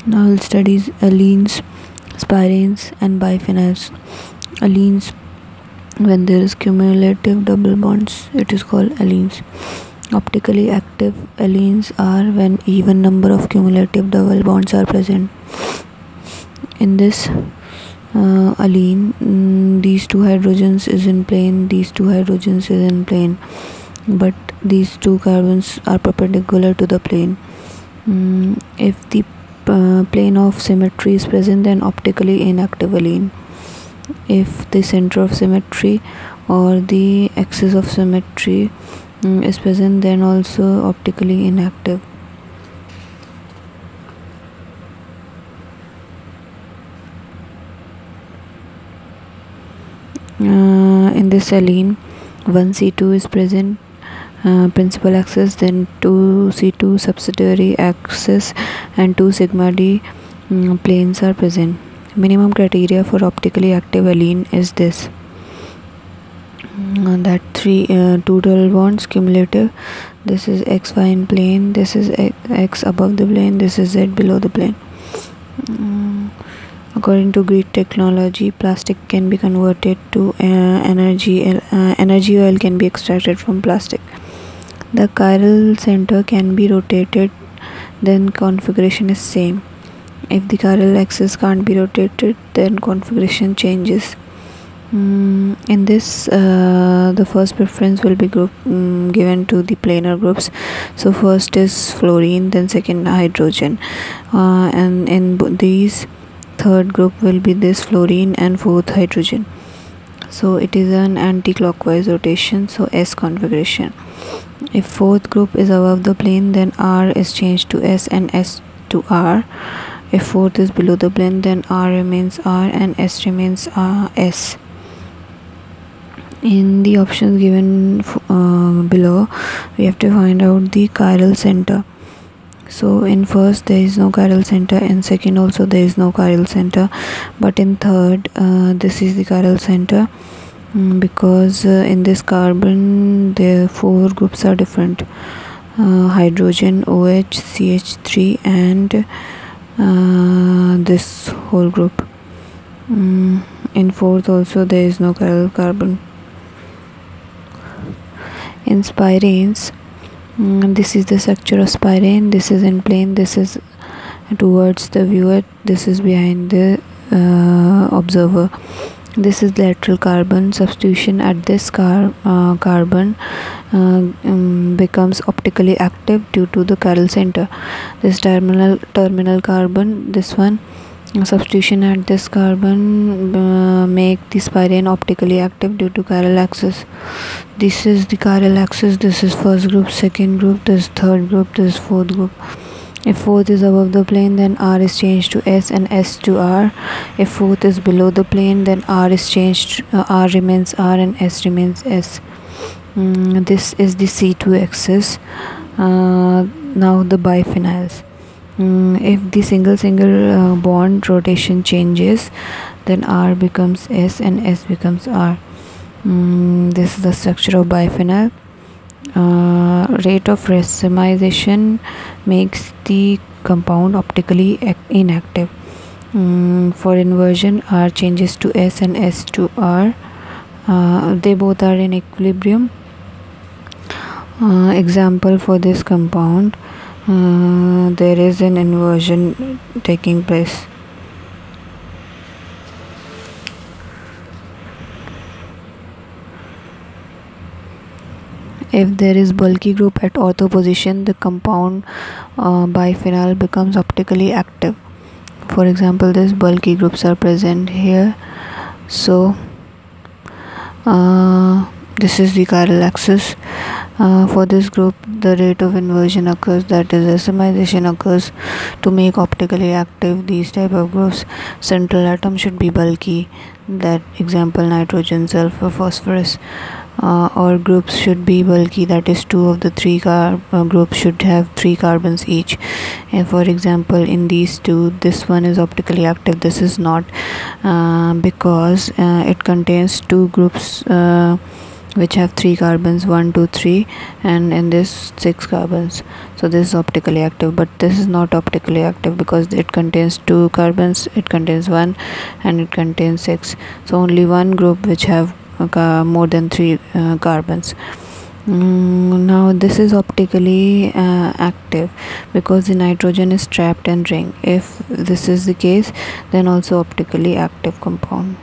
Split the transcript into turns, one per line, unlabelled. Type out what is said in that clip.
Now we'll study allenes, spiranes and biphenyls. Allenes, when there is cumulative double bonds, it is called allenes. Optically active allenes are when even number of cumulative double bonds are present. In this allene, these two hydrogens is in plane, these two hydrogens is in plane, but these two carbons are perpendicular to the plane. If the plane of symmetry is present, then optically inactive allene. If the center of symmetry or the axis of symmetry is present, then also optically inactive. In this allene, 1C2 is present, principal axis, then 2C2 subsidiary axis, and 2 sigma D planes are present. Minimum criteria for optically active allene is this: that 2 double bonds cumulative. This is XY in plane, this is X above the plane, this is Z below the plane. According to Greek technology, plastic can be converted to energy oil can be extracted from plastic. The chiral center can be rotated, then configuration is same. If the chiral axis can't be rotated, then configuration changes. In this, the first preference will be given to the planar groups. So first is fluorine, then second hydrogen, and in these, third group will be this fluorine and fourth hydrogen. So it is an anti-clockwise rotation, so S configuration. If fourth group is above the plane, then R is changed to S and S to R. If fourth is below the plane, then R remains R and S remains S. In the options given below, we have to find out the chiral center. So in first there is no chiral center, in second also there is no chiral center, but in third this is the chiral center, because in this carbon the 4 groups are different: hydrogen, OH, CH3 and this whole group. In fourth also there is no chiral carbon. In spiranes, this is the structure of spirane. This is in plane, this is towards the viewer, this is behind the observer. This is lateral carbon. Substitution at this carbon becomes optically active due to the chiral center. This terminal carbon, this one, substitution at this carbon make the spirane optically active due to chiral axis. This is the chiral axis. This is first group, second group, this is third group, this is fourth group. If fourth is above the plane, then R is changed to S and S to R. If fourth is below the plane, then R is changed, R remains R and S remains S. This is the C2 axis. Now the biphenyls. If the single bond rotation changes, then R becomes S and S becomes R. This is the structure of biphenyl. Rate of racemisation makes the compound optically inactive. For inversion, R changes to S and S to R. They both are in equilibrium. Example for this compound, there is an inversion taking place. If there is bulky group at ortho position, the compound biphenyl becomes optically active. For example, these bulky groups are present here. So this is the chiral axis. For this group, the rate of inversion occurs, that is racemisation occurs to make optically active these type of groups. Central atom should be bulky, that example nitrogen, sulfur, phosphorus. Or groups should be bulky, that is 2 of the 3 groups should have 3 carbons each. And for example, in these two, this one is optically active, this is not, because it contains 2 groups which have 3 carbons, 1 2 3, and in this 6 carbons. So this is optically active, but this is not optically active because it contains 2 carbons, it contains 1, and it contains 6. So only one group which have more than 3 carbons. Now this is optically active because the nitrogen is trapped in ring. If this is the case, then also optically active compound.